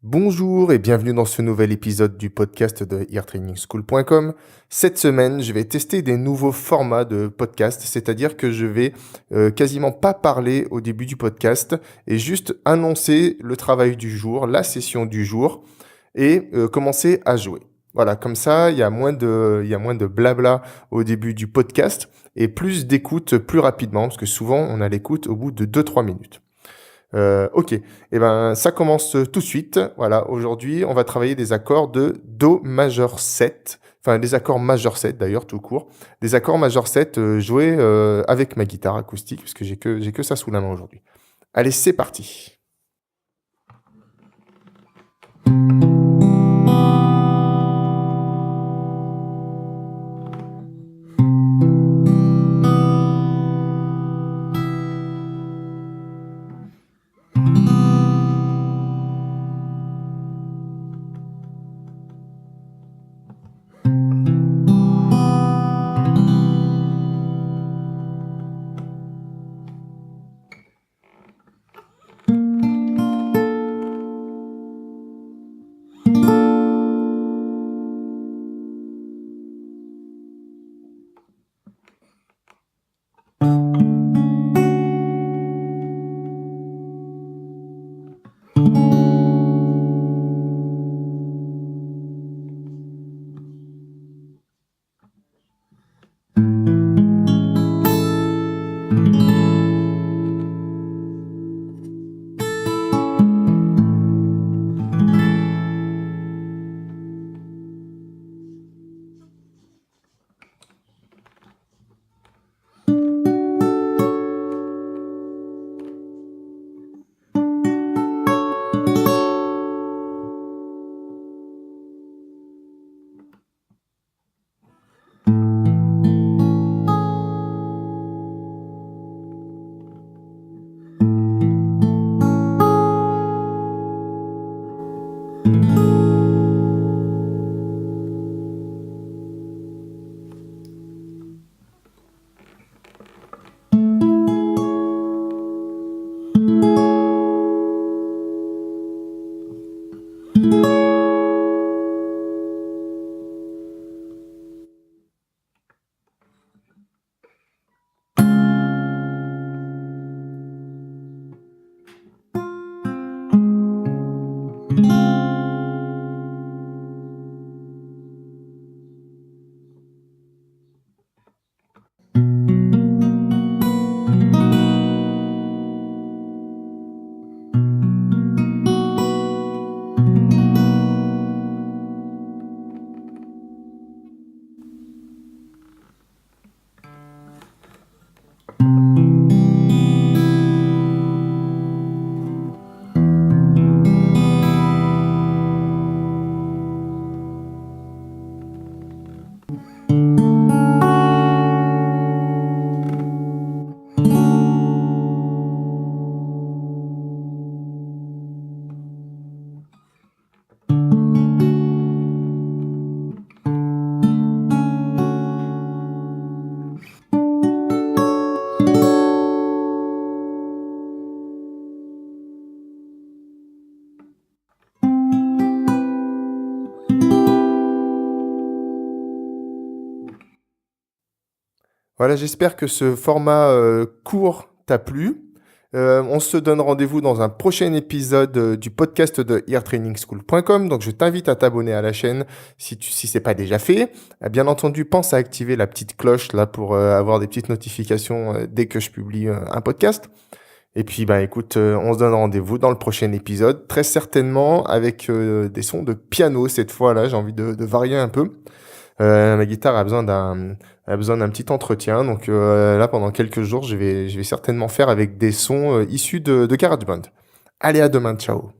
Bonjour et bienvenue dans ce nouvel épisode du podcast de eartrainingschool.com. Cette semaine, je vais tester des nouveaux formats de podcast, c'est-à-dire que je vais quasiment pas parler au début du podcast et juste annoncer le travail du jour, la session du jour et commencer à jouer. Voilà, comme ça, il y a moins de blabla au début du podcast et plus d'écoute plus rapidement, parce que souvent, on a l'écoute au bout de 2-3 minutes. Ok, et ben ça commence tout de suite. Voilà, aujourd'hui, on va travailler des accords de Do majeur 7, enfin des accords majeur 7 d'ailleurs tout court, des accords majeur 7 joués avec ma guitare acoustique, parce que j'ai que ça sous la main aujourd'hui. Allez, c'est parti. Voilà, j'espère que ce format court t'a plu. On se donne rendez-vous dans un prochain épisode du podcast de eartrainingschool.com. Donc, je t'invite à t'abonner à la chaîne si c'est pas déjà fait. Bien entendu, pense à activer la petite cloche là pour avoir des petites notifications dès que je publie un podcast. Et puis, ben, écoute, on se donne rendez-vous dans le prochain épisode, très certainement avec des sons de piano cette fois-là. J'ai envie de varier un peu. Ma guitare a besoin d'un petit entretien. Donc là, pendant quelques jours, je vais certainement faire avec des sons issus de GarageBand. Allez, à demain, ciao.